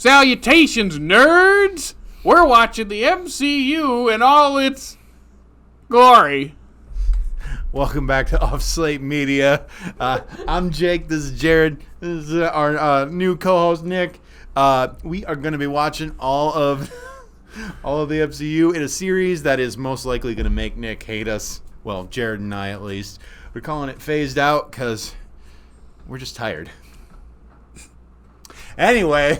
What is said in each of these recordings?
Salutations, nerds! We're watching the MCU in all its glory. Welcome back to Off Slate Media. I'm Jake. This is Jared. This is our new co-host Nick. We are going to be watching all of the MCU in a series that is most likely going to make Nick hate us. Well, Jared and I at least. We're calling it Phased Out because we're just tired. Anyway,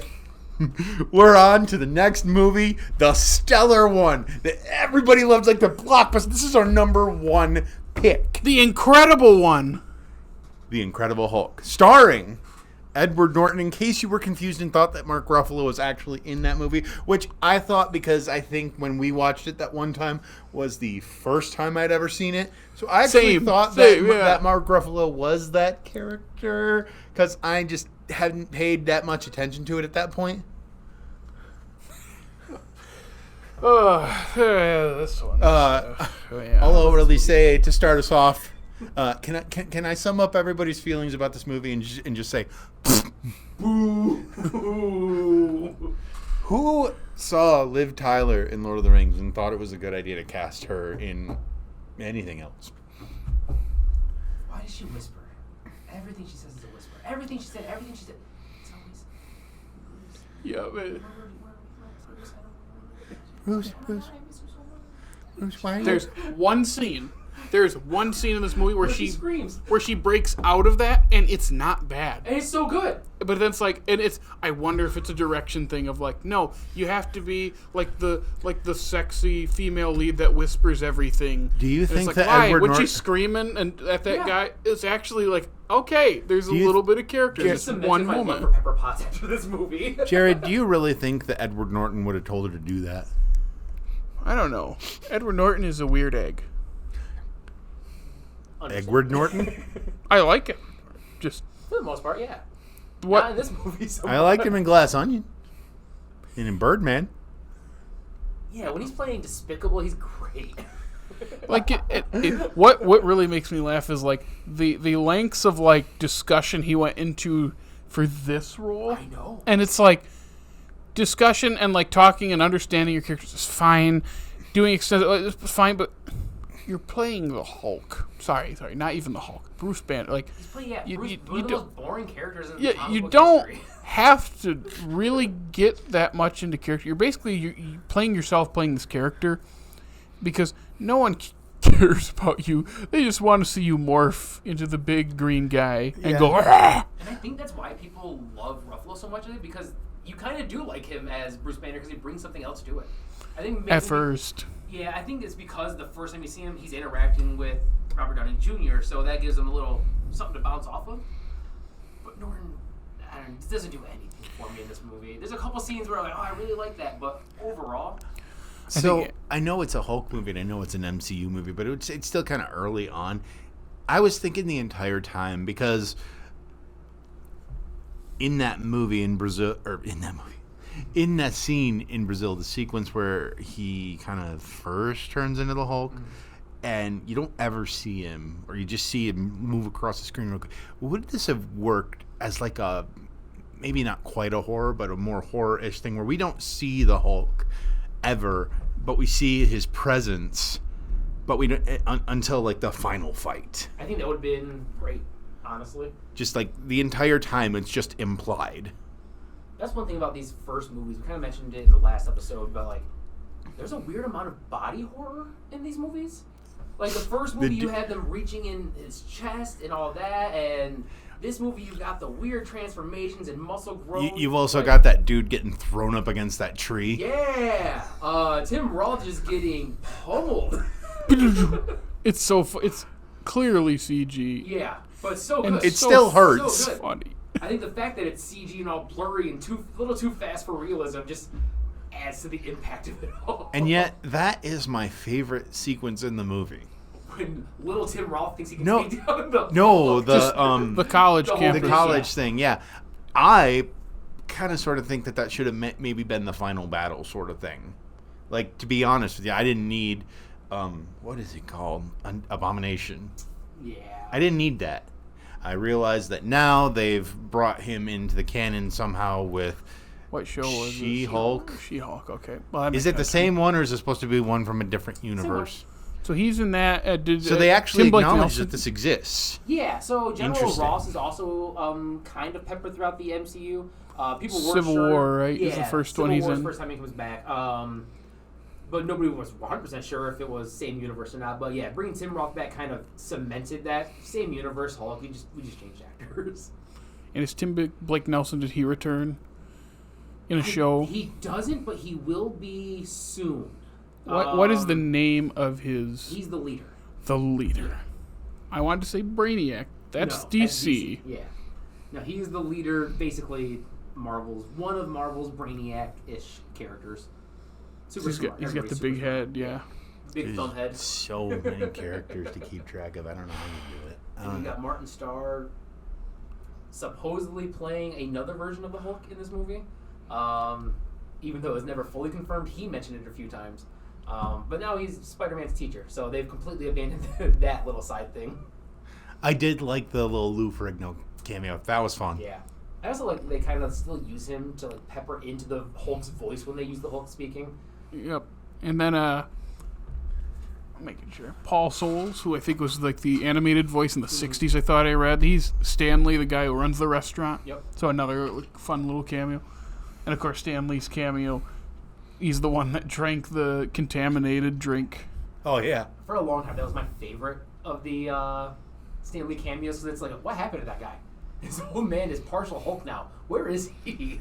we're on to the next movie, the stellar one that everybody loves, like the blockbuster. This is our number one pick. The incredible one. The Incredible Hulk. Starring Edward Norton, in case you were confused and thought that Mark Ruffalo was actually in that movie, which I thought, because I think when we watched it that one time was the first time I'd ever seen it. So I actually thought that Mark Ruffalo was that character, because I just hadn't paid that much attention to it at that point. This one. I'll overly say, to start us off, can I sum up everybody's feelings about this movie and just say, boo? Who saw Liv Tyler in Lord of the Rings and thought it was a good idea to cast her in anything else? Why does she whisper? Everything she says is a whisper. Everything she said, it's always. Yeah, man. Bruce, why? There's one scene in this movie where she screams, where she breaks out of that, and it's not bad. And it's so good. But then it's like, and it's, I wonder if it's a direction thing of like, no, you have to be like the sexy female lead that whispers everything. Do you think like, that why? Edward When Norton, she's screaming and at that guy, it's actually like, okay, there's a little bit of character. Just one moment. For Pepper Potts after this movie. Jared, do you really think that Edward Norton would have told her to do that? I don't know. Edward Norton is a weird egg. Edward Norton? I like it. Just for the most part, yeah. What? Not in this movie. So I liked him in Glass Onion and in Birdman. Yeah, when he's playing Despicable, he's great. Like what really makes me laugh is like the lengths of like discussion he went into for this role. I know. And it's like discussion and like talking and understanding your characters is fine. Doing extended it's fine, but you're playing the Hulk. Sorry, not even the Hulk. Bruce Banner. Like he's playing, you one of the most boring characters in yeah, comic you book don't history. have to really get that much into character. You're basically you're playing yourself, playing this character, because no one cares about you. They just want to see you morph into the big green guy and go. Argh! And I think that's why people love Ruffalo so much, because you kind of do like him as Bruce Banner because he brings something else to it. I think At first. Yeah, I think it's because the first time you see him, he's interacting with Robert Downey Jr., so that gives him a little something to bounce off of. But Norton, doesn't do anything for me in this movie. There's a couple scenes where I'm like, oh, I really like that, but overall... So, I know it's a Hulk movie and I know it's an MCU movie, but it's still kind of early on. I was thinking the entire time, because in that scene in Brazil, the sequence where he kind of first turns into the Hulk, and you don't ever see him, or you just see him move across the screen real quick. Would this have worked as like a, maybe not quite a horror, but a more horror-ish thing where we don't see the Hulk ever, but we see his presence, but we don't until like the final fight? I think that would have been great, honestly. Just like the entire time, it's just implied. That's one thing about these first movies. We kind of mentioned it in the last episode, but like, there's a weird amount of body horror in these movies. Like the first movie, you had them reaching in his chest and all that, and this movie, you got the weird transformations and muscle growth. You've also got that dude getting thrown up against that tree. Yeah, Tim Roth just getting pummeled. It's it's clearly CG. Yeah, but it's so good. It still hurts. So good. Funny. I think the fact that it's CG and all blurry and a little too fast for realism just adds to the impact of it all. And yet, that is my favorite sequence in the movie. When little Tim Roth thinks he can take down the college campus. The college thing, yeah. I kind of sort of think that should have maybe been the final battle sort of thing. Like, to be honest with you, I didn't need, what is it called? Abomination. Yeah. I didn't need that. I realized that now they've brought him into the canon somehow with What show was it? She-Hulk. She-Hulk. Okay. Well, that Is makes it the sense. same one, or is it supposed to be one from a different universe? So he's in that. So they actually Tim Blake acknowledge Nelson- that this exists. Yeah, so General Interesting. Ross is also kind of peppered throughout the MCU. People weren't Civil sure. War, right, Yeah, is the first Civil one he's War's in. the first time he comes back. But nobody was 100% sure if it was same universe or not. But yeah, bringing Tim Roth back kind of cemented that same universe. Hulk, we just changed actors. And is Tim Blake Nelson, did he return in a show? He doesn't, but he will be soon. What is the name of his... He's the leader. The leader. I wanted to say Brainiac. That's No, DC. Yeah. No, he's the leader, basically one of Marvel's Brainiac-ish characters. Super smart. He's got the Everybody's big super head, yeah. big There's thumb head. so many characters to keep track of. I don't know how you do it. And you got Martin Starr supposedly playing another version of the Hulk in this movie. Even though it was never fully confirmed, he mentioned it a few times. But now he's Spider-Man's teacher, so they've completely abandoned that little side thing. I did like the little Lou Ferrigno cameo. That was fun. Yeah. I also like they kind of still use him to like pepper into the Hulk's voice when they use the Hulk speaking. Yep. And then, I'm making sure. Paul Soules, who I think was like the animated voice in the 60s, I thought I read. He's Stanley, the guy who runs the restaurant. Yep. So another fun little cameo. And of course, Stanley's cameo. He's the one that drank the contaminated drink. Oh, yeah. For a long time, that was my favorite of the Stan Lee cameos because it's like, what happened to that guy? This old man is partial Hulk now. Where is he?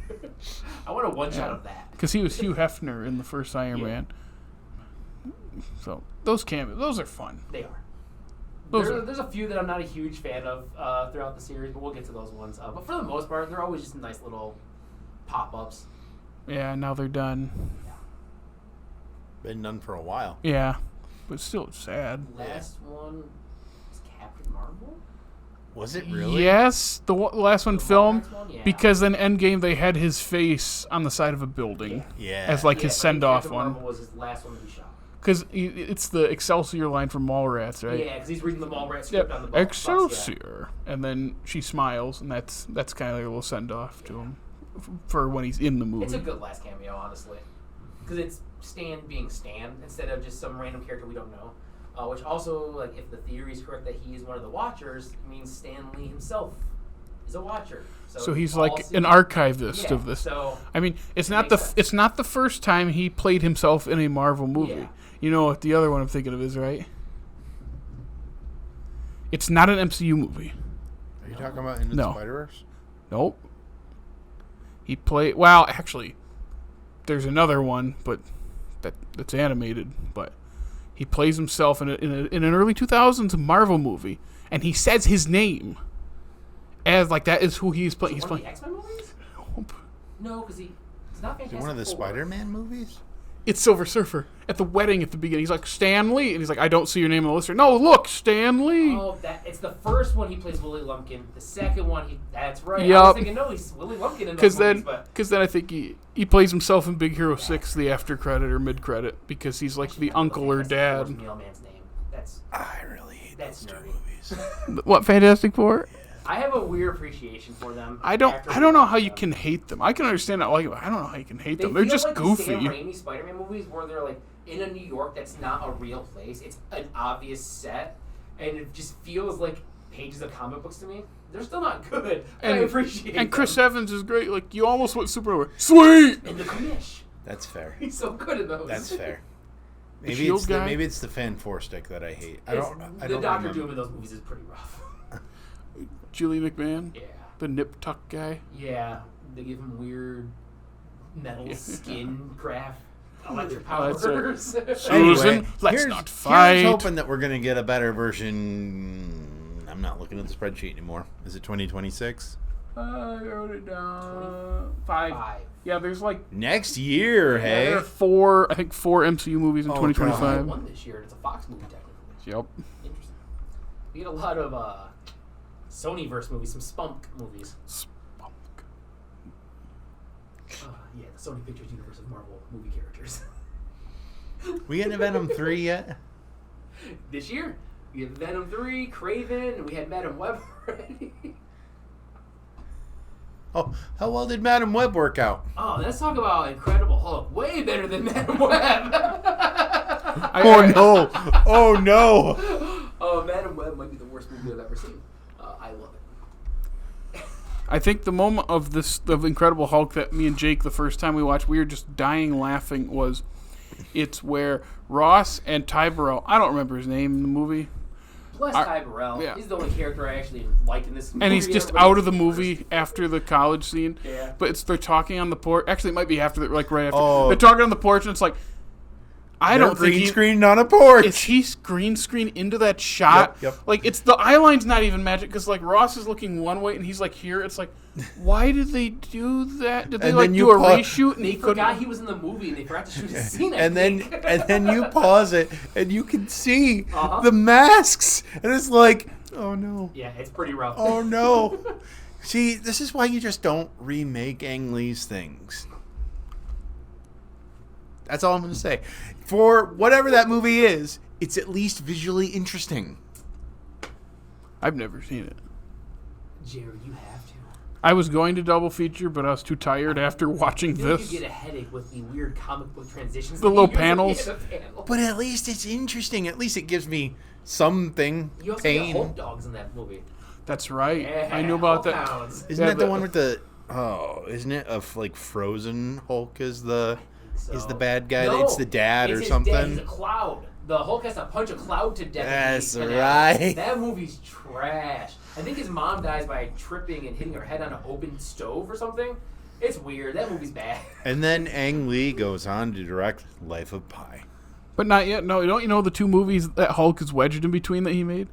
I want a one-shot of that. Because he was Hugh Hefner in the first Iron Man. So those cameos, those are fun. They are. Those There's a few that I'm not a huge fan of throughout the series, but we'll get to those ones. But for the most part, they're always just nice little pop-ups. Yeah, now they're done. Been done for a while. Yeah, but still it's sad. Last one was Captain Marvel? Was it really? Yes, the last one filmed Next one? Yeah. because in Endgame they had his face on the side of a building Yeah. as like his so send-off Captain one. Marvel was his last one that he shot. Because it's the Excelsior line from Mallrats, right? Yeah, because he's reading the Mallrats script Yep. on the bus. Excelsior, and then she smiles, and that's kind of like a little send-off to him for when he's in the movie. It's a good last cameo, honestly. Because it's Stan being Stan instead of just some random character we don't know. Which also, like, if the theory is correct that he is one of the Watchers, it means Stan Lee himself is a Watcher. So he's all like an seeing- archivist Yeah, of this. So I mean, it's it not makes sense. it's not the first time he played himself in a Marvel movie. Yeah. You know what the other one I'm thinking of is, right? It's not an MCU movie. Are you talking about Into No. the Spider-Verse? Nope. He played. Well, actually, there's another one, but that's animated. But he plays himself in an early 2000s Marvel movie, and he says his name as like that is who he's playing. Is He's it one of playing. the X-Men movies? Nope. No, because he's not Is Fantastic it one of the Four. Spider-Man movies? It's Silver Surfer at the wedding at the beginning. He's like Stan Lee, and he's like, I don't see your name on the list. No, look, Stan Lee. Oh, it's the first one he plays Willie Lumpkin. The second one, that's right. I Yup. was thinking, no, he's Willie Lumpkin in those movies, Because but then I think he plays himself in Big Hero 6, the after credit or mid credit, because he's like the uncle or dad. What's Mailman's name? That's I really hate That's those two nerdy. movies. What, Fantastic Four? I have a weird appreciation for them. I don't after know how watching you them. can hate them. I can understand that, like, I don't know how you can hate They them. They're feel just like goofy. The Sam Raimi Spider-Man movies where they're like in a New York that's not a real place. It's an obvious set, and it just feels like pages of comic books to me. They're still not good, but I appreciate And Chris them. Evans is great. Like, you almost went Superman. Sweet! And the commish. That's fair. He's so good at those. That's fair. The Maybe shield it's guy? maybe it's the Fan Four stick that I hate. I The don't Doctor remember. Doom in those movies is pretty rough. Julie McMahon, Yeah. the nip tuck guy. Yeah. They give him weird metal Yeah. skin craft, electric Oh, that's powers. Susan, let's not fight. Here's hoping that we're gonna get a better version. I'm not looking at the spreadsheet anymore. Is it 2026? I wrote it down. 5. 5. Yeah, there's like Next year, there hey. are 4 MCU movies in Oh, 2025. One this year. It's a Fox movie technically. Yep. Interesting. We get a lot of Sony-verse movies, some Spunk movies. Spunk. Yeah, the Sony Pictures universe of Marvel movie characters. We getting Venom 3 yet? This year, we had Venom 3, Kraven, and we had Madam Web already. Oh, how well did Madam Web work out? Oh, let's talk about Incredible Hulk. Way better than Madam Web. Oh no! Oh no! Oh, Madam Web might be the worst movie I've ever seen. I love it. I think the moment of Incredible Hulk that me and Jake, the first time we watched, we were just dying laughing, was it's where Ross and Ty Burrell, I don't remember his name in the movie. Plus Ty Burrell. Yeah. He's the only character I actually like in this movie. And he's just Everybody out of the else movie after the college scene. Yeah. But they're talking on the porch. Actually, it might be after, right after. Oh. They're talking on the porch, and it's like, I don't think green screened on a porch. Is he green screen into that shot? Yep. Like, it's the eye line's not even magic, because, like, Ross is looking one way, and he's, like, here. It's like, why did they do that? Did they, And like, then do you a pause- reshoot? And They he couldn't? forgot he was in the movie, and they forgot to shoot his scene. and then you pause it, and you can see Uh-huh. the masks, and it's like, oh no, Yeah, it's pretty rough. oh no. See, this is why you just don't remake Ang Lee's things. That's all I'm going to say. For whatever that movie is, it's at least visually interesting. I've never seen it. Jared, you have to. I was going to double feature, but I was too tired after watching I feel like this. you get a headache with the weird comic book transitions. The that little you use. panels. Yeah, the panels. But at least it's interesting. At least it gives me something. You also pain. get Hulk dogs in that movie. That's right. Yeah, I knew about Hulk that. hounds. Isn't Yeah, that the but- one with the? Oh, isn't it of like Frozen Hulk is the bad guy? No, It's the dad it's or his something. Dad. He's a cloud. The Hulk has to punch a cloud to death. That's and right. That movie's trash. I think his mom dies by tripping and hitting her head on an open stove or something. It's weird. That movie's bad. And then Ang Lee goes on to direct Life of Pi. But not yet. No, don't you know the two movies that Hulk is wedged in between that he made?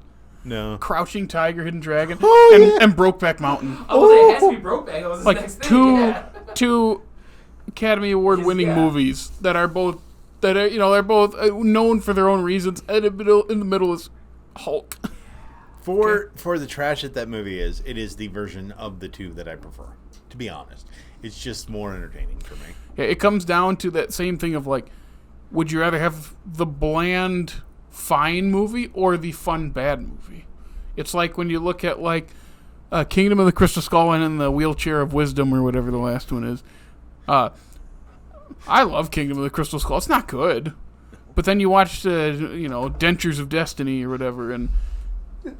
No. Crouching Tiger, Hidden Dragon, Oh, and Brokeback Mountain. Oh, it has to be Brokeback. That was his Like next thing. two Academy Award winning Yeah. movies that are both they're both known for their own reasons. And in the middle is Hulk. For the trash that movie is, it is the version of the two that I prefer. To be honest, it's just more entertaining for me. Yeah, it comes down to that same thing of like, would you rather have the bland fine movie or the fun bad movie? It's like when you look at like Kingdom of the Crystal Skull and the Wheelchair of Wisdom or whatever the last one is. I love Kingdom of the Crystal Skull. It's not good, but then you watch Dentures of Destiny or whatever, and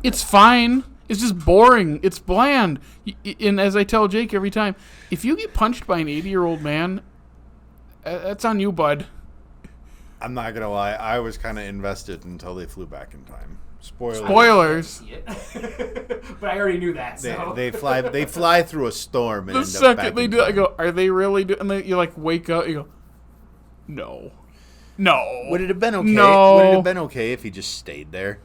it's fine. It's just boring. It's bland. And as I tell Jake every time, if you get punched by an 80-year-old man, that's on you, bud. I'm not gonna lie, I was kind of invested until they flew back in time. Spoilers. But I already knew that. So. They fly through a storm and The end up second back they in do it, I time. go, are they really doing? And then you like wake up, you go, no. Would it have been okay? No. Would it have been okay if he just stayed there?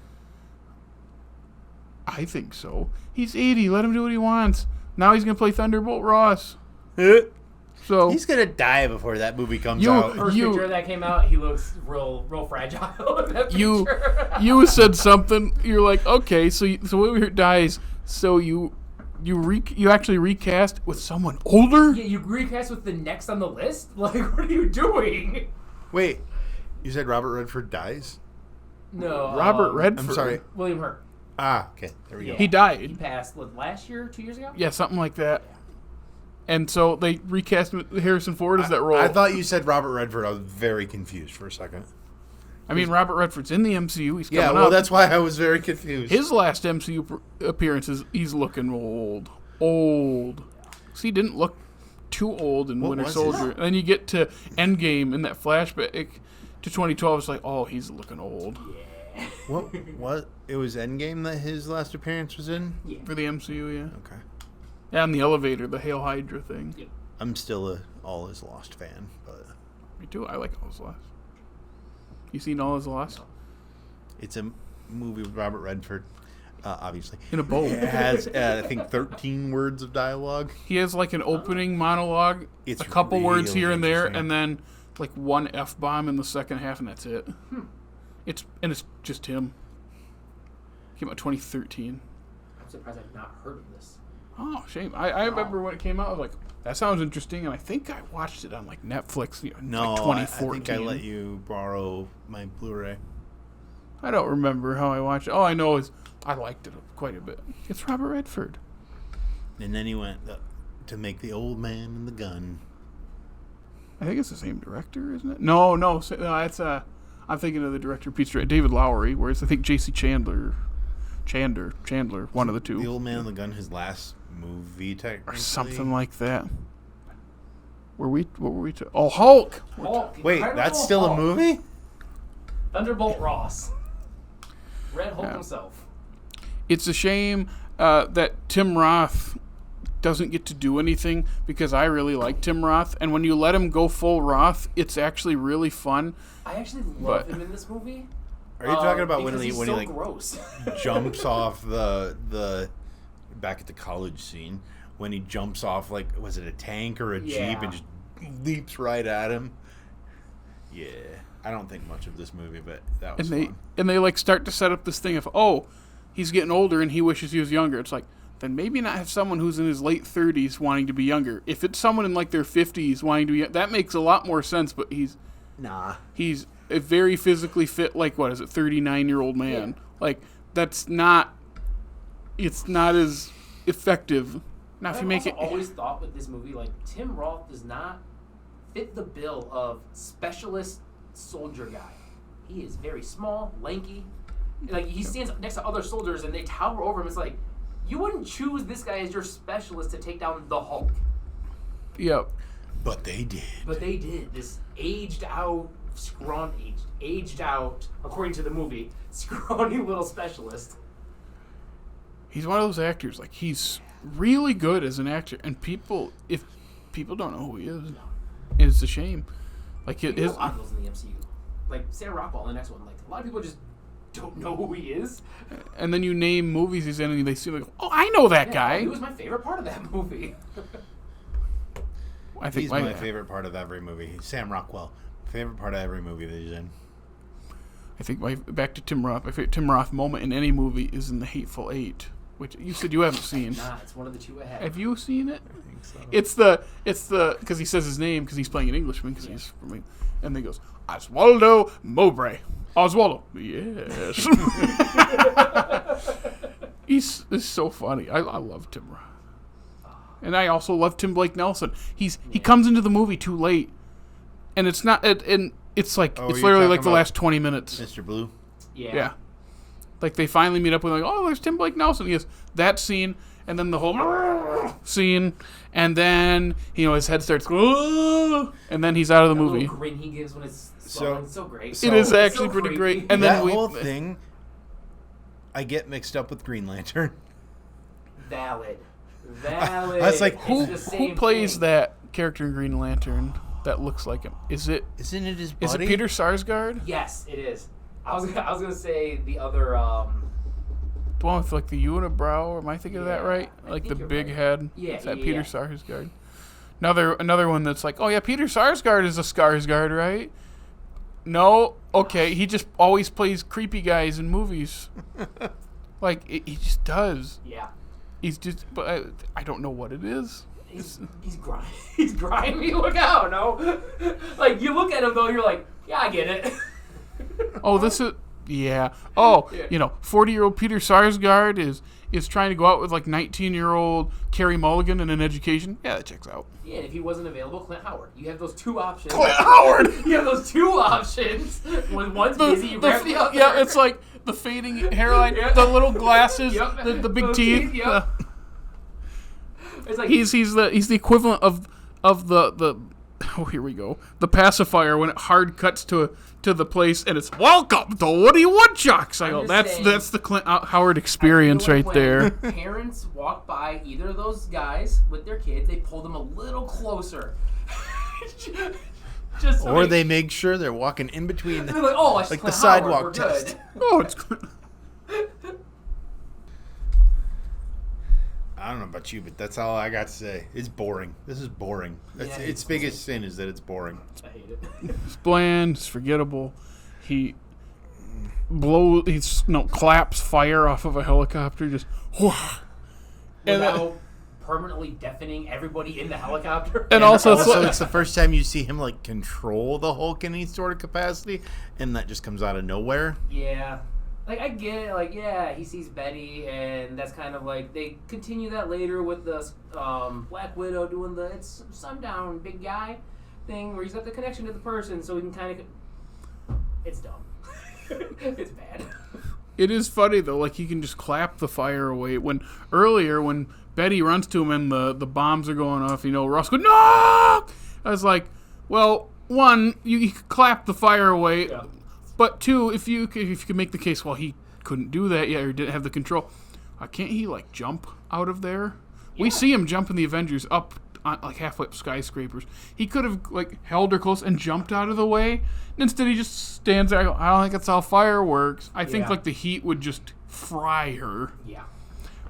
I think so. He's 80. Let him do what he wants. Now he's gonna play Thunderbolt Ross. So He's gonna die before that movie comes You- out. First picture that came out, he looks real fragile in that you picture. you said something. You're like, okay, so Whitmer dies. So you actually recast with someone older. Yeah, you recast with the next on the list? Like, what are you doing? Wait, you said Robert Redford dies? No. Robert Redford. I'm sorry. William Hurt. Ah, okay, there we go. Yeah. He He died. passed, last year, 2 years ago? Yeah, something like that. And so they recast Harrison Ford as that role. I thought you said Robert Redford. I was very confused for a second. I mean, Robert Redford's in the MCU. He's coming Yeah, well, up. that's why I was very confused. His last MCU appearances. He's looking old. See, he didn't look too old in What Winter was Soldier. his- And then you get to Endgame in that flashback to 2012. It's like, oh, he's looking old What? It was Endgame that his last appearance was in? for the MCU. Yeah, Okay. yeah, on the elevator, the Hail Hydra thing. Yeah. I'm still a All Is Lost fan, but Me too. I like All Is Lost. You seen All Is Lost? it's a movie with Robert Redford, obviously. In a boat. It has, I think, 13 words of dialogue. He has like an opening monologue, It's a couple words really here and there, interesting. and then like one F-bomb in the second half, and that's it. It's just him. Came out 2013. I'm surprised I've not heard of this. Oh, shame. I remember when it came out, I was like, that sounds interesting, and I think I watched it on like Netflix. No, like I 2014. think I let you borrow my Blu-ray. I don't remember how I watched it. All I know is I liked it quite a bit. It's Robert Redford. And then he went, to make the old man and the gun. I think it's the same director, isn't it? No, it's I'm thinking of the director Peter David Lowery, whereas I think J.C. Chandler, one of the two. The old man and the gun, his last movie, technically, or something like that. What were we? Hulk. Wait, that's still a movie? Thunderbolt Ross. Red Hulk himself. It's a shame that Tim Roth doesn't get to do anything, because I really like Tim Roth, and when you let him go full Roth, it's actually really fun. I actually love him in this movie. Are you talking about when he like gross. jumps off the back at the college scene, when he jumps off, like, was it a tank or a jeep, and just leaps right at him? Yeah, I don't think much of this movie, but that was fun. And they like start to set up this thing of, oh, he's getting older and he wishes he was younger. It's like, then maybe not have someone who's in his late 30s wanting to be younger. If it's someone in like their 50s wanting to be, that makes a lot more sense. But he's a very physically fit, like, what is it, 39-year-old man. Yeah. Like, it's not as effective. Now, if you make it, I've always thought with this movie, like, Tim Roth does not fit the bill of specialist soldier guy. He is very small, lanky. Like, he stands next to other soldiers and they tower over him. It's like, you wouldn't choose this guy as your specialist to take down the Hulk. Yep. But they did. This aged out, according to the movie, scrawny little specialist. He's one of those actors, like, he's really good as an actor, and if people don't know who he is, it's a shame. Like, a lot of those in the MCU. Like, Sam Rockwell in the next one. Like, a lot of people just don't know who he is. And then you name movies he's in, and they seem like, oh, I know that guy. He was my favorite part of that movie. I think he's my favorite part of every movie. Sam Rockwell, favorite part of every movie that he's in. I think back to Tim Roth. My favorite Tim Roth moment in any movie is in The Hateful Eight, which you said you haven't seen. Nah, it's one of the two I have. Have you seen it? I think so. It's the because he says his name because he's playing an Englishman because he's from me, and then he goes Oswaldo Mowbray. Oswaldo, yes. He's so funny. I love Tim Roth, and I also love Tim Blake Nelson. He comes into the movie too late, and it's not. And it's like it's literally like the last 20 minutes. Mr. Blue. Yeah. Like they finally meet up with like, oh, there's Tim Blake Nelson. He has that scene, and then the whole scene, and then his head starts going, and then he's out of the movie. Little grin he gives when it's so great. It is actually pretty great. And that whole thing, I get mixed up with Green Lantern. Valid. I was like, who plays that character in Green Lantern that looks like him? Isn't it his buddy? Is it Peter Sarsgaard? Yes, it is. I was gonna say the other. The one with like the unibrow, or am I thinking of that right? Like the big head. Yeah, is that Peter Sarsgaard? Another one that's like, oh yeah, Peter Sarsgaard is a Skarsgård, right? No, okay, he just always plays creepy guys in movies. Like he just does. Yeah. He's just, but I don't know what it is. He's grimy. He's grimy. Look out, no. Like you look at him though, you're like, yeah, I get it. Oh, this is. Yeah. Oh, 40-year-old Peter Sarsgaard is trying to go out with like 19-year-old Carey Mulligan in an education. Yeah, that checks out. Yeah, and if he wasn't available, Clint Howard. You have those two options. Clint Howard! You have those two options. When one's busy, you grab the other. Yeah, it's like the fading hairline, the little glasses, the big teeth. Yep. It's like he's the equivalent of the oh, here we go. The pacifier when it hard cuts to the place and it's welcome to Woody Woodchucks. I go, that's the Clint Howard experience right there. Parents walk by either of those guys with their kids, they pull them a little closer. Or they make sure they're walking in between they're like, oh, like the sidewalk Howard, test. Oh, it's Clint. I don't know about you, but that's all I got to say. It's boring. This is boring. That's its biggest sin is that it's boring. I hate it. It's bland. It's forgettable. He claps fire off of a helicopter. Just without permanently deafening everybody in the helicopter. And also it's the first time you see him like control the Hulk in any sort of capacity, and that just comes out of nowhere. Yeah. Like, I get it. Like, yeah, he sees Betty, and that's kind of like they continue that later with the Black Widow doing the "it's sundown, big guy" thing, where he's got the connection to the person, so he can kind of. It's dumb. It's bad. It is funny though. Like he can just clap the fire away. When earlier when Betty runs to him and the bombs are going off, Ross goes, "No!" I was like, well, one, you could clap the fire away. Yeah. But two, if you could make the case, well, he couldn't do that yet or didn't have the control. Can't he like jump out of there? Yeah. We see him jump in the Avengers up on, like halfway up skyscrapers. He could have like held her close and jumped out of the way. Instead, he just stands there. I don't think that's how fire works. I think like the heat would just fry her. Yeah.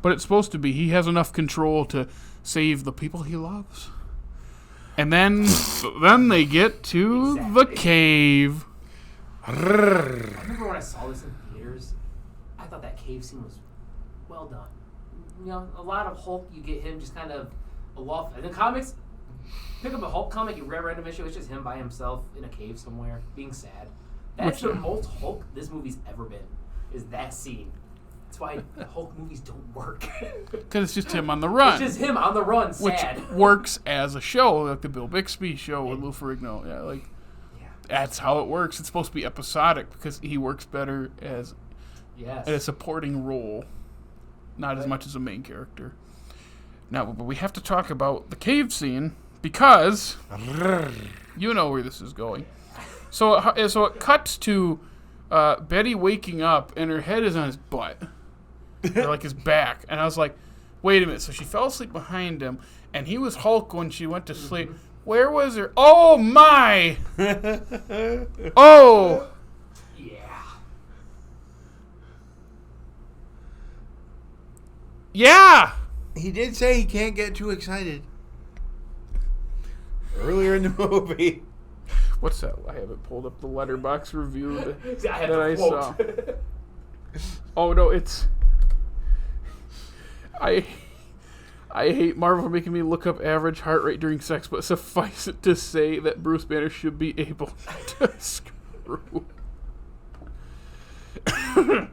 But it's supposed to be. He has enough control to save the people he loves. And then they get to the cave. I remember when I saw this in theaters, I thought that cave scene was well done. A lot of Hulk, you get him just kind of aloft. In the comics, pick up a Hulk comic, you read random issue, it's just him by himself in a cave somewhere, being sad. That's the most Hulk this movie's ever been, is that scene. That's why Hulk movies don't work. Because it's just him on the run. It's just him on the run, sad. Which works as a show, like the Bill Bixby show with Lou Ferrigno. Yeah, that's how it works. It's supposed to be episodic because he works better as a supporting role, not as much as a main character. Now, but we have to talk about the cave scene because you know where this is going. So it cuts to Betty waking up and her head is on his butt, or like his back, and I was like, wait a minute. So she fell asleep behind him, and he was Hulk when she went to sleep. Where was her? Oh, my! Oh! Yeah. Yeah! He did say he can't get too excited. Earlier in the movie. What's that? I haven't pulled up the Letterboxd review that I saw. Oh, no, it's... I hate Marvel for making me look up average heart rate during sex, but suffice it to say that Bruce Banner should be able to screw.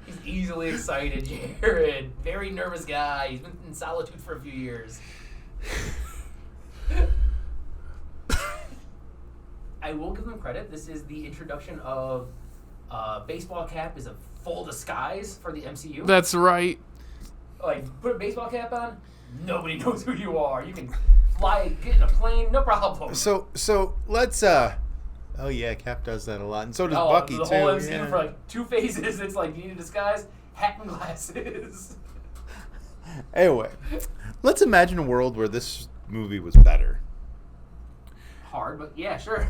He's easily excited, Jared. Very nervous guy. He's been in solitude for a few years. I will give him credit. This is the introduction of baseball cap is a full disguise for the MCU. That's right. Like, put a baseball cap on, nobody knows who you are. You can fly, get in a plane, no problem. So let's oh yeah, Cap does that a lot, and so does Bucky the too. Whole MCU for like 2 phases. It's like you need a disguise, hat and glasses. Anyway, let's imagine a world where this movie was better. Hard, but yeah, sure.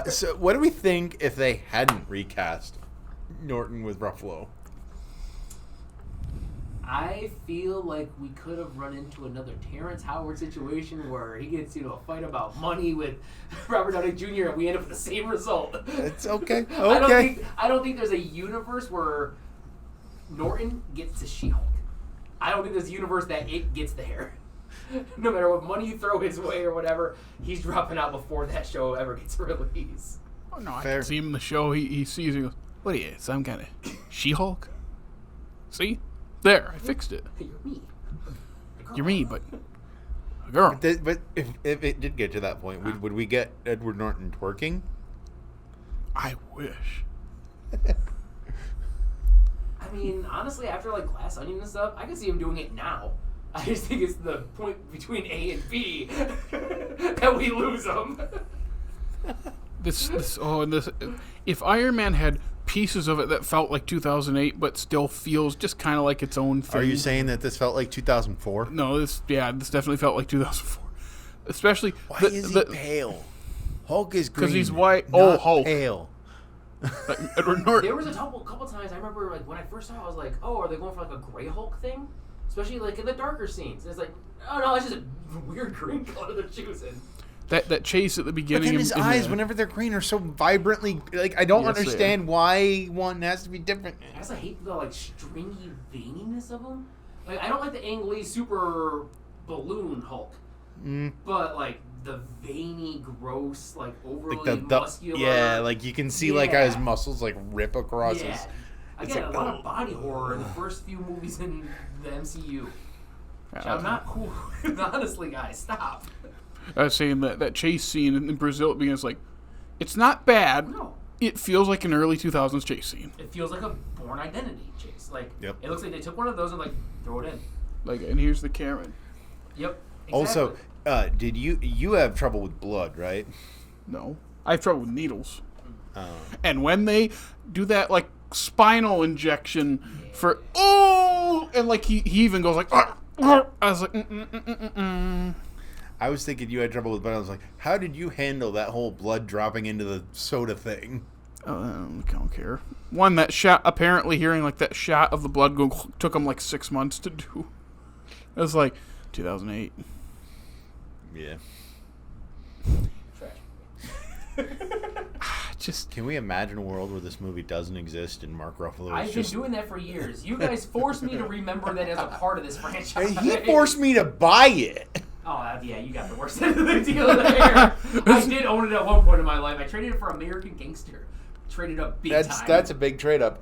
So what do we think if they hadn't recast Norton with Ruffalo? I feel like we could have run into another Terrence Howard situation where he gets a fight about money with Robert Downey Jr. and we end up with the same result. It's okay. I don't think there's a universe where Norton gets to She-Hulk. I don't think there's a universe that it gets there. No matter what money you throw his way or whatever, he's dropping out before that show ever gets released. Oh no, I can see him in the show. He sees it. He goes, "What are you? Some kind of She-Hulk?" See. There, I fixed it. You're me. You're me, but a girl. But if it did get to that point, would we get Edward Norton twerking? I wish. I mean, honestly, after like Glass Onion and stuff, I can see him doing it now. I just think it's the point between A and B that we lose him. If Iron Man had pieces of it that felt like 2008 but still feels just kind of like its own thing. Are you saying that this felt like 2004? No, this definitely felt like 2004. Especially why is he pale? Hulk is green. Because he's white. Oh, Hulk. Pale. Edward Norton. There was a couple times I remember like when I first saw it, I was like, oh, are they going for like a gray Hulk thing? Especially like in the darker scenes. And it's like, oh no, it's just a weird green color they're choosing. That chase at the beginning. But then his eyes, whenever they're green, are so vibrantly like I don't understand why one has to be different. I guess I hate the like stringy veininess of him. Like I don't like the Ang Lee super balloon Hulk, but like the veiny, gross, like overly like muscular. Yeah, like you can see like how his muscles like rip across his. Again, a lot of body horror in the first few movies in the MCU. Which I'm not cool with. Honestly, guys, stop. I was saying that chase scene in Brazil at the beginning is like, it's not bad. No. It feels like an early 2000s chase scene. It feels like a Bourne Identity chase. Like, Yep. It looks like they took one of those and, like, throw it in. Like, and here's the camera. Yep. Exactly. Also, did you have trouble with blood, right? No. I have trouble with needles. And when they do that, like, spinal injection for, and, like, he even goes, like, I was like, I was thinking you had trouble with blood. I was like, how did you handle that whole blood dropping into the soda thing? I don't care. One, that shot, apparently hearing, like, that shot of the blood go, took him, like, 6 months to do. It was, like, 2008. Yeah. Just Can we imagine a world where this movie doesn't exist and Mark Ruffalo I've is been just... doing that for years. You guys forced me to remember that as a part of this franchise. He forced me to buy it. Oh, yeah, you got the worst end of the deal there. I did own it at one point in my life. I traded it for American Gangster. Traded up big time. That's a big trade up.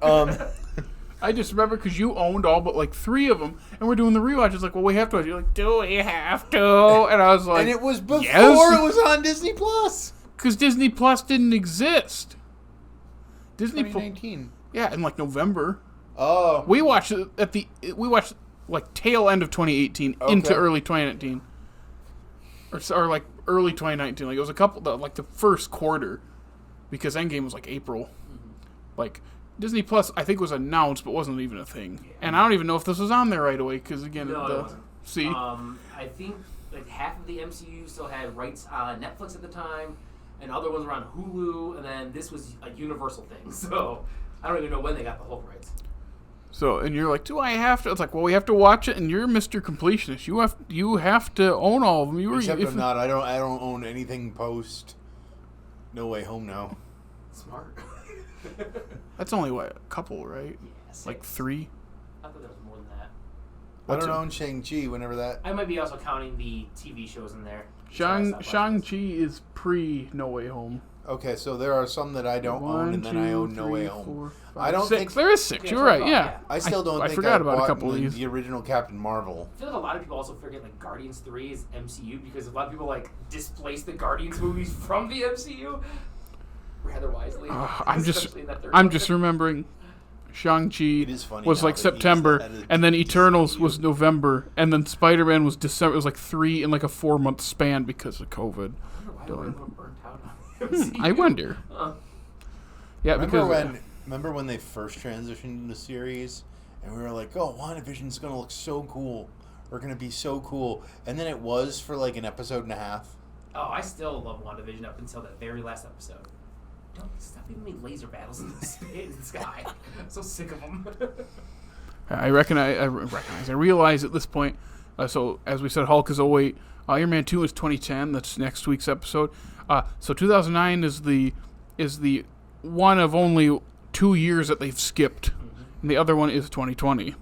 I just remember because you owned all but like 3 of them, and we're doing the rewatch. It's like, well, we have to. You're like, do we have to? And I was like, and it was before yes. it was on Disney Plus. Because Disney Plus didn't exist. Disney 2019. Yeah, in like November. Oh. We watched it we watched like tail end of 2018 into early 2019. Or like early 2019. Like it was a couple like the first quarter, because Endgame was like April. Mm-hmm. Like Disney Plus I think was announced but wasn't even a thing. Yeah. And I don't even know if this was on there right away because again no, it wasn't. See. I think like half of the MCU still had rights on Netflix at the time. And other ones were on Hulu, and then this was a Universal thing. So I don't even know when they got the Hulk rights. So and you're like, do I have to? It's like, well, we have to watch it, and you're Mr. Completionist. You have to own all of them. Except I'm not. I don't own anything post No Way Home now. Smart. That's only what, a couple, right? Yeah, 6. Like 3. I thought there was more than that. I don't own Shang-Chi whenever that. I might be also counting the TV shows in there. Shang-Chi is pre No Way Home. Okay, so there are some that I don't own, and then I own No Way Home. I don't 6. think There is 6. You're right. Yeah. I still don't think I forgot about a bought couple of these. the original Captain Marvel. I feel like a lot of people also forget like Guardians 3 is MCU because a lot of people like displace the Guardians movies from the MCU rather wisely. I'm just remembering Shang-Chi was like September, and then Eternals was November, and then Spider-Man was December. It was like 3 in like a 4-month span because of COVID. I wonder. Yeah, remember when they first transitioned into the series, and we were like, "Oh, WandaVision's gonna look so cool. We're gonna be so cool," and then it was for like an episode and a half. Oh, I still love WandaVision up until that very last episode. Don't stop giving me laser battles in the sky. I'm so sick of them. I realize at this point. So as we said, Hulk is 08. Iron Man 2 is 2010. That's next week's episode. So 2009 is the one of only 2 years that they've skipped, and the other one is 2020.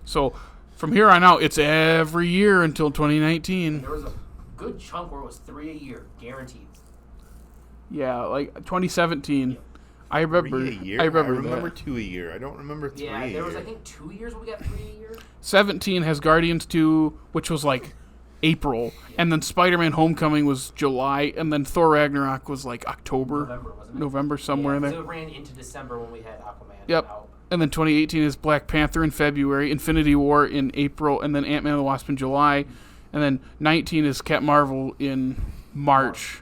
So from here on out, it's every year until 2019. There was a good chunk where it was 3 a year, guaranteed. Yeah, like 2017. Yep. I remember 2 a year. I don't remember 3 a year. Yeah, there was I think 2 years when we got 3 a year. 17 has Guardians 2, which was like April, and then Spider-Man Homecoming was July, and then Thor Ragnarok was like October, November, wasn't it? November somewhere in there. So it ran into December when we had Aquaman. Yep. Out. And then 2018 is Black Panther in February, Infinity War in April, and then Ant-Man and the Wasp in July, and then 19 is Captain Marvel in March.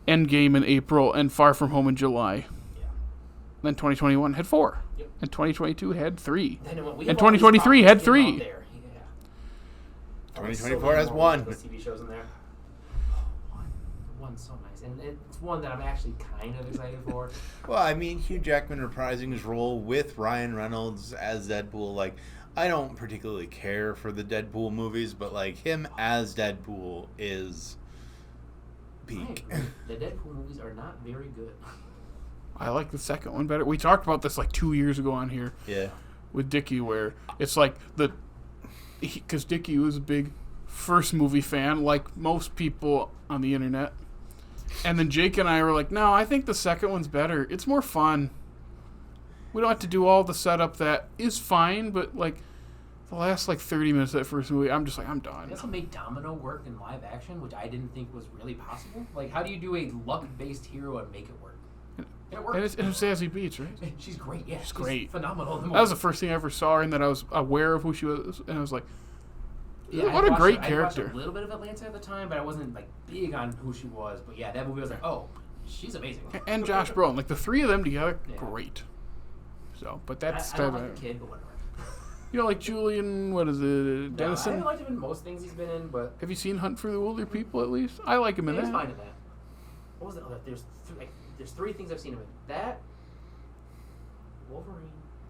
Endgame in April, and Far From Home in July. Yeah. Then 2021 had 4. Yep. And 2022 had 3. And 2023 had 3. Yeah. 2024 has 1. Those TV shows in there. One's so nice. And it's one that I'm actually kind of excited for. Well, I mean, Hugh Jackman reprising his role with Ryan Reynolds as Deadpool, like, I don't particularly care for the Deadpool movies, but, like, him as Deadpool is... peak. The Deadpool movies are not very good. I like the second one better. We talked about this like 2 years ago on here. Yeah. With Dickie, where it's like because Dickie was a big first movie fan, like most people on the internet. And then Jake and I were like, no, I think the second one's better. It's more fun. We don't have to do all the setup that is fine, but like the last like 30 minutes of that first movie, I'm just like, I'm done. That's what made Domino work in live action, which I didn't think was really possible. Like, how do you do a luck-based hero and make it work? It worked. And it's Zazie Beetz, right? She's great, yeah. She's great. Phenomenal in the movie. That was the first thing I ever saw her, and that I was aware of who she was, and I was like, yeah, what a great I character. watched a little bit of Atlanta at the time, but I wasn't like big on who she was. But yeah, that movie I was like, oh, she's amazing. And Josh Brolin, like the three of them together, Yeah. great. So, but that's I don't like the kid, but whatever. You know, like Julian, what is it, Dennison? I haven't liked him in most things he's been in, but Have you seen Hunt for the Wilder People at least? I like him in he was that. fine in that. What was the other? There's three things I've seen him in. That, Wolverine,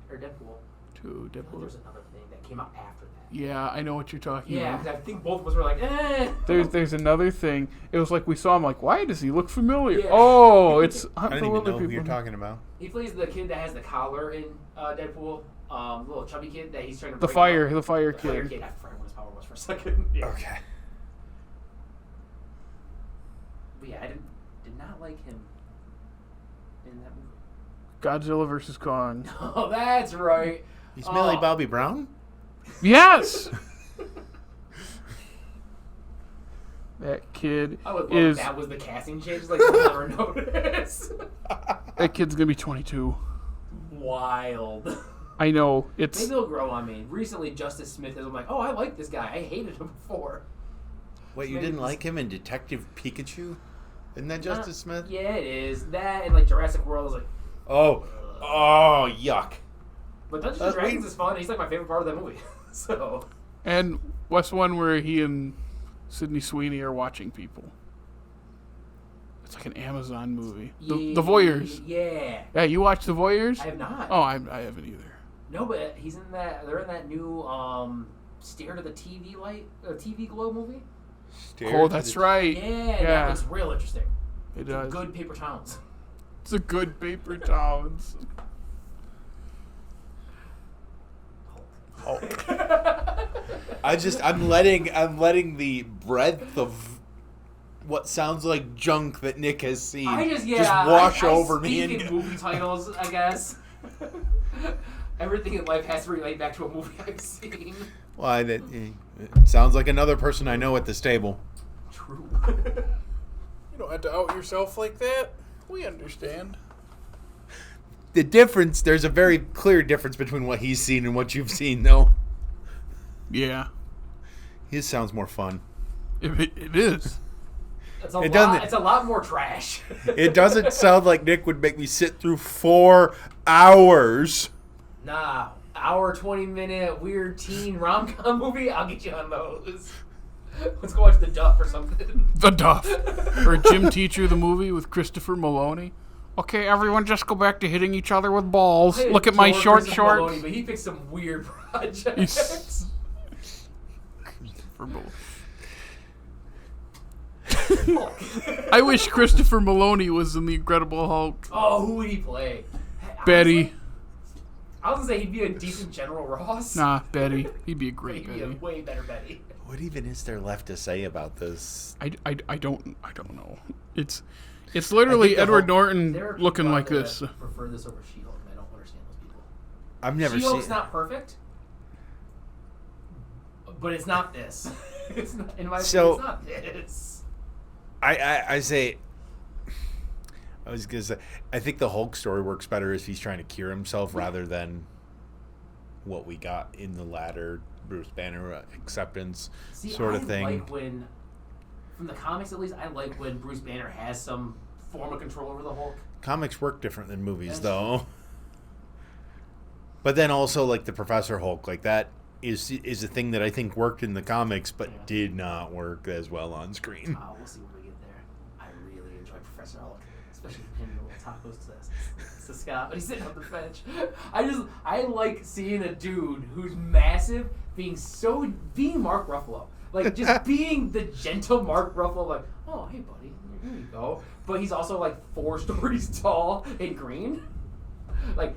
or Deadpool. Two, I think Deadpool. there's another thing that came out after that. Yeah, I know what you're talking Yeah, about. because I think both of us were like, eh. There's another thing. It was like we saw him like, why does he look familiar? Yeah. Oh, it's Hunt I for don't even Wilder know who People. you're talking about. He plays the kid that has the collar in Deadpool. Little chubby kid that he's trying to The break fire up. kid. The fire kid. I forgot what his power was for a second. Yeah. Okay. But yeah, I did not like him in that movie. Godzilla vs. Kong. Oh, that's right. He's Millie Bobby Brown? Yes! That kid I would love is... if that was the casting change. Like, you'll never notice. That kid's going to be 22. Wild. I know. It's... Maybe he'll grow on me. Recently, Justice Smith has been like, oh, I like this guy. I hated him before. Wait, you didn't like him in Detective Pikachu? Isn't that Justice Smith? Yeah, it is. That and like Jurassic World is like. Oh, yuck. But Dungeons and Dragons is fun. He's like my favorite part of that movie. So. And what's one where he and Sydney Sweeney are watching people? It's like an Amazon movie. The Voyeurs. Yeah. Yeah, you watch The Voyeurs? I have not. Oh, I haven't either. No, but he's in that. They're in that new Stare to the TV Light, TV Glow movie. Oh, that's right. Yeah, that looks real interesting. It does. Good paper towns. It's a good paper towns. I'm letting the breadth of what sounds like junk that Nick has seen just wash over me. I speak in movie titles, I guess. Everything in life has to relate back to a movie I've seen. Well, it sounds like another person I know at this table. True. You don't have to out yourself like that. We understand. The difference, there's a very clear difference between what he's seen and what you've seen, though. Yeah. His sounds more fun. It is. It's a lot more trash. It doesn't sound like Nick would make me sit through 4 hours. Nah, hour 20-minute weird teen rom-com movie. I'll get you on those. Let's go watch The Duff or something. The Duff. Or Gym Teacher, the movie with Christopher Maloney. Okay, everyone just go back to hitting each other with balls. Look at my short Christopher shorts. Maloney, but he picked some weird projects. I wish Christopher Maloney was in The Incredible Hulk. Oh, who would he play? Betty. I was gonna say he'd be a decent General Ross. Nah, Betty. He'd be a great He'd be a Betty. way better Betty. What even is there left to say about this? I don't know. It's literally Edward Norton There are people looking out like there this. that prefer this over She-Hulk, and I don't understand those people. I've never She-Hulk's seen. not perfect, but it's not this. It's not, in my So- opinion, it's not this. I say. I was gonna say. I think the Hulk story works better if he's trying to cure himself rather than what we got in the latter Bruce Banner acceptance sort of thing. I like when, from the comics at least, I like when Bruce Banner has some form of control over the Hulk. Comics work different than movies, That's though. But then also, like the Professor Hulk, like that is a thing that I think worked in the comics, but did not work as well on screen. We'll see when we get there. I really enjoy Professor Hulk, especially him in the little tacos to Scott when he's sitting on the bench. I like seeing a dude who's massive being Mark Ruffalo. Like, just being the gentle Mark Ruffalo, like, oh, hey, buddy, here you go. But he's also, like, 4 stories tall and green. Like,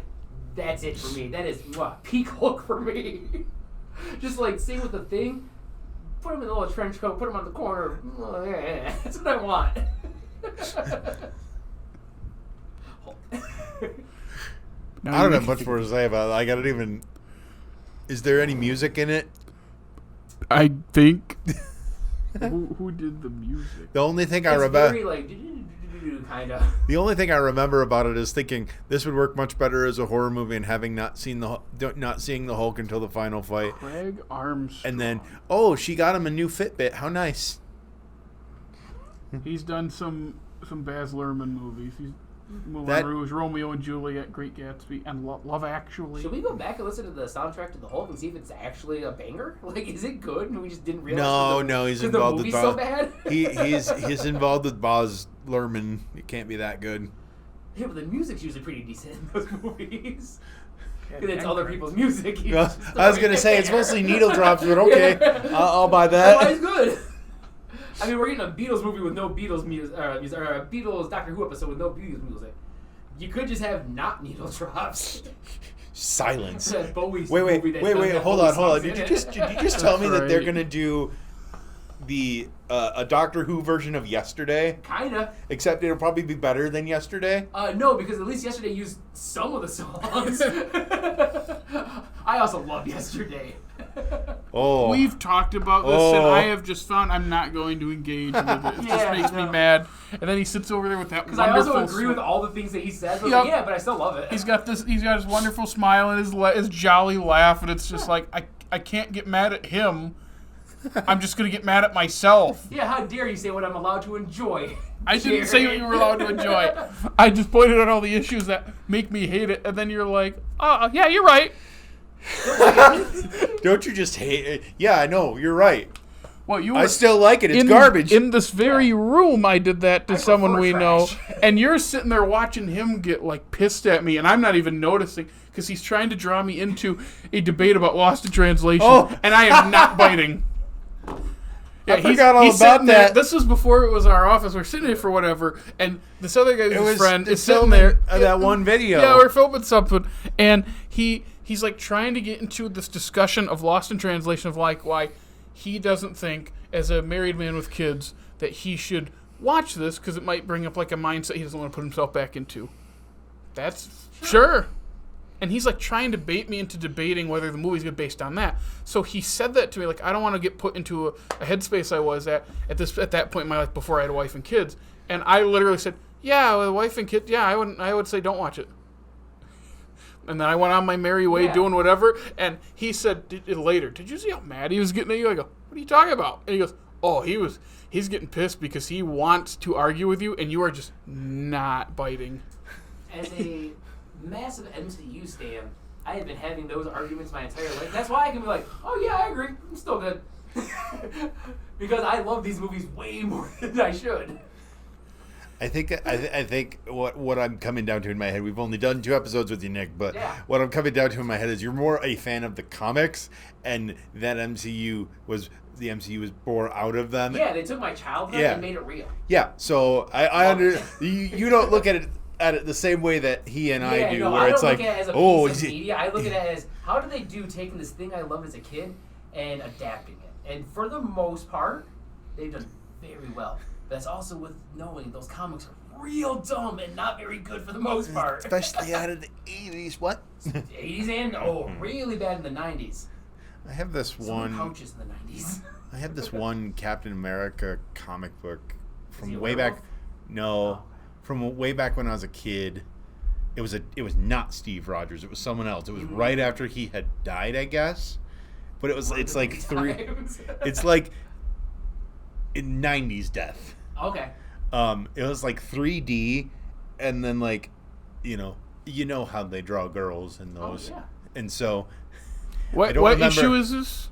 that's it for me. That is peak Hulk for me. Just, like, seeing with the Thing, put him in a little trench coat, put him on the corner. Oh, yeah, that's what I want. Now I you don't make have me much think- more to say about it. I don't even. Is there any music in it? I think. Who did the music? The only thing I It's remember. very like kind of. The only thing I remember about it is thinking this would work much better as a horror movie, and having not seeing the Hulk until the final fight, Craig Armstrong. and then she got him a new Fitbit. How nice! He's done some Baz Luhrmann movies. He's Moulin That- Rouge, Romeo and Juliet, Great Gatsby, and Love Actually. Should we go back and listen to the soundtrack to the Hulk and see if it's actually a banger? Like, is it good? And we just didn't realize. No, he's 'cause involved the with movie's so bad. he's involved with Baz Luhrmann. It can't be that good. Yeah, but the music's usually pretty decent in those movies. Yeah, Because it's and other Craig. people's music. Well, I was gonna say it's mostly needle drops, but okay, I'll buy That's that. good. I mean, we're getting a Beatles movie with no Beatles music, or a Beatles Doctor Who episode with no Beatles music. You could just have not needle drops. Silence. That Bowie Wait, movie that doesn't have hold Bowie on. songs Did in you it. just tell me that they're Right. gonna do the a Doctor Who version of Yesterday? Kinda. Except it'll probably be better than Yesterday. No, because at least Yesterday used some of the songs. I also love Yesterday. Oh, We've talked about this, and Oh. I have just found I'm not going to engage with it. It Yeah, just makes me no. mad. And then he sits over there with that Because I wonderful. also agree with all the things that he says. Yep. Yeah, but I still love it. He's got his wonderful smile and his jolly laugh, and it's just like I can't get mad at him. I'm just gonna get mad at myself. Yeah, how dare you say what I'm allowed to enjoy? I didn't say what you were allowed to enjoy. I just pointed out all the issues that make me hate it, and then you're like, oh yeah, you're right. don't you just hate it? Yeah, I know. You're right. Well, you were I still like it. It's in, garbage. In this very room, I did that to someone prefer we know, trash. and you're sitting there watching him get like pissed at me, and I'm not even noticing because he's trying to draw me into a debate about Lost in Translation, Oh. and I am not biting. Yeah, I forgot all about sitting there. that. This was before it was our office. We're sitting there for whatever, and this other guy's his friend is sitting filming, there. that one video. Yeah, we're filming something, and he's like trying to get into this discussion of Lost in Translation of like why he doesn't think, as a married man with kids, that he should watch this because it might bring up like a mindset he doesn't want to put himself back into. That's sure. And he's like trying to bait me into debating whether the movie's good based on that. So he said that to me, like I don't want to get put into a headspace I was at that point in my life before I had a wife and kids. And I literally said, yeah, with a wife and kids, yeah, I would say don't watch it. And then I went on my merry way doing whatever. And he said later, did you see how mad he was getting at you? I go, what are you talking about? And he goes, oh, he's getting pissed because he wants to argue with you and you are just not biting. As a massive MCU stan, I have been having those arguments my entire life. That's why I can be like, oh yeah, I agree. I'm still good. Because I love these movies way more than I should. I think what I'm coming down to in my head, we've only done 2 episodes with you, Nick, but what I'm coming down to in my head is you're more a fan of the comics, and that the MCU was born out of them. Yeah, they took my childhood and made it real. Yeah, so you don't look at it the same way that he and I do, no, where I it's don't like, look at it as a oh, piece of media. I look at it as how do they do taking this thing I loved as a kid and adapting it. And for the most part, they've done very well. But that's also with knowing those comics are real dumb and not very good for the most part. especially out of the 80s. What? 80s and really bad in the 90s. I have this Some one. coaches in the 90s. I have this one Captain America comic book Is from he a way werewolf? back. No, from way back when I was a kid. It was not Steve Rogers. It was someone else. It was right after he had died, I guess. But it's like it's like in 90s death. Okay. It was like 3D, and then like, you know how they draw girls in those, yeah. and so What don't remember- issue is this?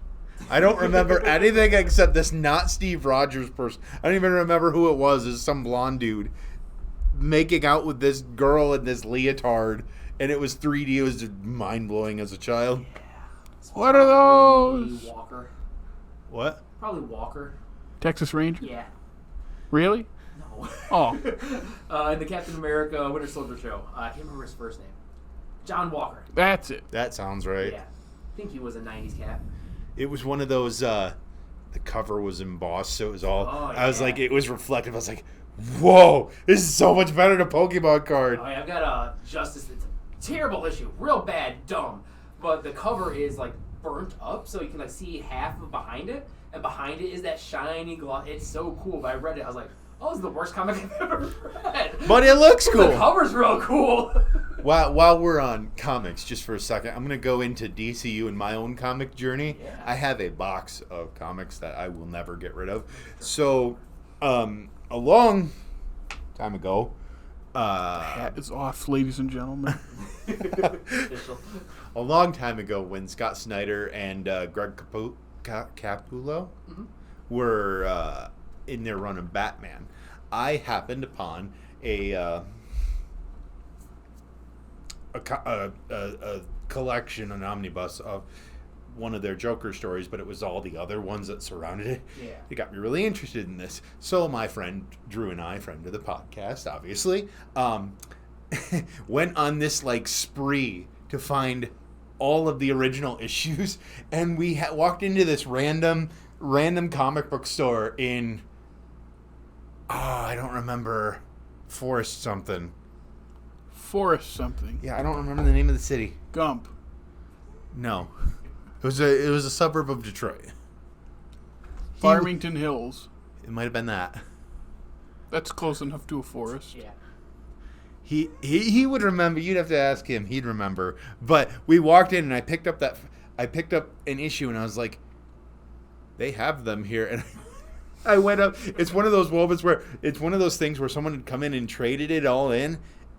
I don't remember anything except this not Steve Rogers person. I don't even remember who it was. It's some blonde dude making out with this girl in this leotard, and it was 3D. It was just mind blowing as a child. What are those? Walker. What? Probably Walker. Texas Ranger? Yeah. Really? No. Oh. In the Captain America Winter Soldier show. I can't remember his first name. John Walker. That's it. That sounds right. Yeah. I think he was a 90s Cap. It was one of those. The cover was embossed, so it was all. Oh, I was yeah. like, it was reflective. I was like, whoa, this is so much better than a Pokemon card. Oh, yeah, I've got a Justice. It's terrible issue, real bad, dumb. But the cover is like burnt up, so you can like see half of behind it, and behind it is that shiny gloss. It's so cool. But I read it, I was like, oh, this is the worst comic I've ever read. But it looks cool. The cover's real cool. While we're on comics, just for a second, I'm going to go into DCU and my own comic journey. Yeah. I have a box of comics that I will never get rid of. So, a long time ago... hat is off, ladies and gentlemen. A long time ago when Scott Snyder and Greg Capullo were in their run of Batman, I happened upon a collection, an omnibus of one of their Joker stories, but it was all the other ones that surrounded it. Yeah. It got me really interested in this. So my friend Drew and I, friend of the podcast, obviously, went on this like spree to find all of the original issues, and we walked into this random comic book store in I don't remember, Forest something. Yeah, I don't remember the name of the city. Gump. No, it was a suburb of Detroit. Farmington Hills. It might have been that. That's close enough to a forest. Yeah. He would remember. You'd have to ask him. He'd remember. But we walked in and I picked up an issue and I was like, they have them here. And I went up. It's one of those moments where it's one of those things where someone had come in and traded it all in,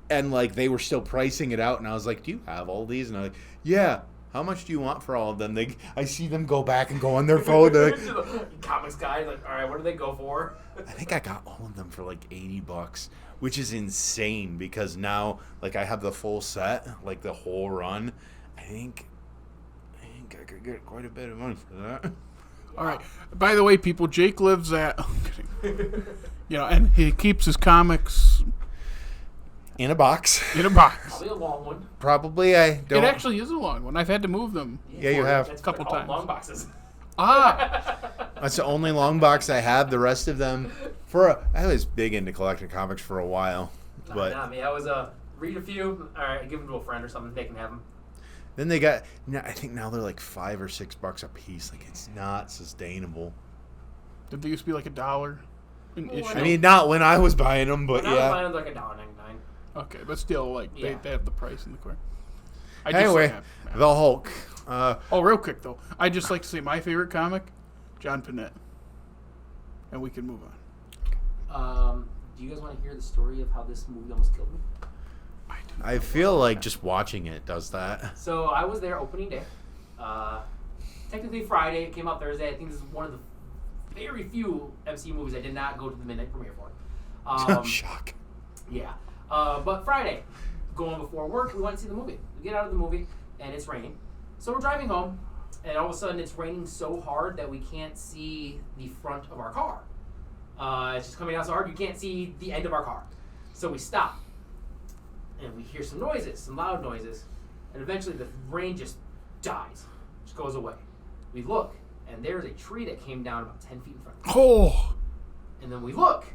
and like they were still pricing it out. And I was like, do you have all these? And I'm like, yeah. How much do you want for all of them? I see them go back and go on their phone. Like, comics guy, like, all right, what do they go for? I think I got all of them for like $80, which is insane because now, like, I have the full set, like the whole run. I think I could get quite a bit of money for that. All right. By the way, people, Jake lives at, I'm kidding. And he keeps his comics in a box. Probably a long one. Probably I don't. It actually is a long one. I've had to move them. Yeah, you have. That's a couple times. Long boxes. That's the only long box I have. The rest of them, I was big into collecting comics for a while. But Not me. I was read a few. All right, give them to a friend or something. They can have them. Then they got. I think now they're like $5 or $6 a piece. Like it's not sustainable. Did they used to be like $1 an issue? I mean, not when I was buying them, but when yeah. I was buying them, like $1.99. Okay, but still, like they have the price in the corner. Anyway, the Hulk. Real quick though, I just like to say my favorite comic, John Panette, and we can move on. Do you guys want to hear the story of how this movie almost killed me? I feel like just watching it does that. So I was there opening day. Technically Friday. It came out Thursday. I think this is one of the very few MCU movies I did not go to the midnight premiere for. Shock. Yeah. But Friday, going before work, we went to see the movie. We get out of the movie, and it's raining. So we're driving home, and all of a sudden it's raining so hard that we can't see the front of our car. It's just coming down so hard you can't see the end of our car. So we stop, and we hear some noises, some loud noises, and eventually the rain just dies, just goes away. We look, and there's a tree that came down about 10 feet in front of us. Oh! And then we look,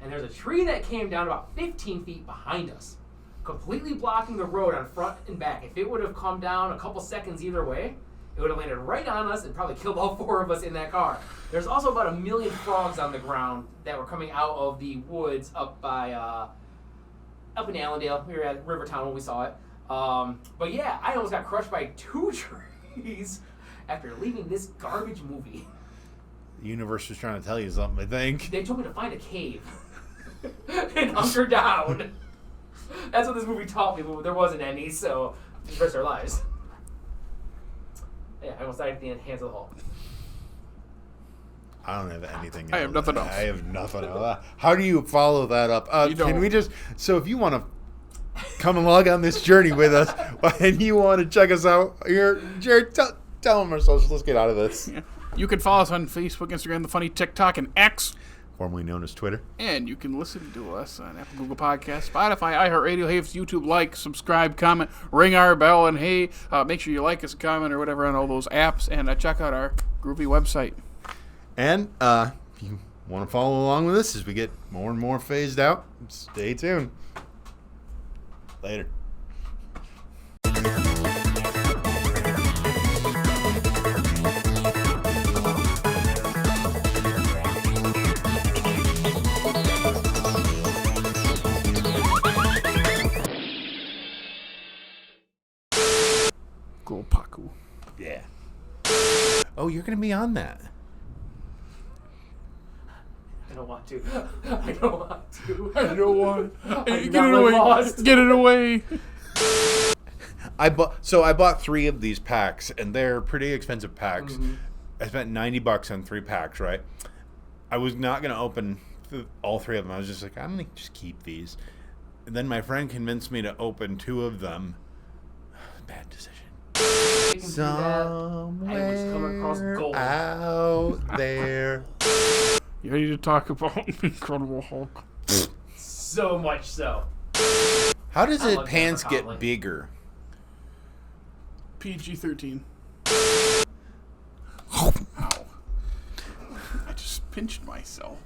and there's a tree that came down about 15 feet behind us, completely blocking the road on front and back. If it would have come down a couple seconds either way, it would have landed right on us and probably killed all 4 of us in that car. There's also about 1 million frogs on the ground that were coming out of the woods up in Allendale. We were at Rivertown when we saw it. But yeah, I almost got crushed by 2 trees after leaving this garbage movie. The universe was trying to tell you something, I think. They told me to find a cave and hunker down. That's what this movie taught me, but there wasn't any, so just risked our lives. Yeah, I almost died at the hands of the Hulk. I don't have anything else. I have nothing else. I have nothing else. How do you follow that up? Can we just... So if you want to come along on this journey with us and you want to check us out, Jared, tell them our socials. Let's get out of this. Yeah. You can follow us on Facebook, Instagram, The Funny, TikTok, and X. Formerly known as Twitter. And you can listen to us on Apple, Google Podcasts, Spotify, iHeartRadio, Haves, YouTube. Like, subscribe, comment, ring our bell, and hey, make sure you like us, comment, or whatever on all those apps, and check out our groovy website. And if you want to follow along with us as we get more and more phased out, stay tuned. Later. Oh, you're going to be on that. I don't want to. I don't want to. I don't want. Get not it away. lost. Get it away. I bought 3 of these packs, and they're pretty expensive packs. Mm-hmm. I spent $90 on 3 packs, right? I was not going to open all 3 of them. I was just like, I'm going to just keep these. And then my friend convinced me to open 2 of them. Bad decision. Somewhere out there. You ready to talk about Incredible Hulk? So much so. How does I his love pants Jennifer get Connelly. bigger? PG-13. Ow. I just pinched myself.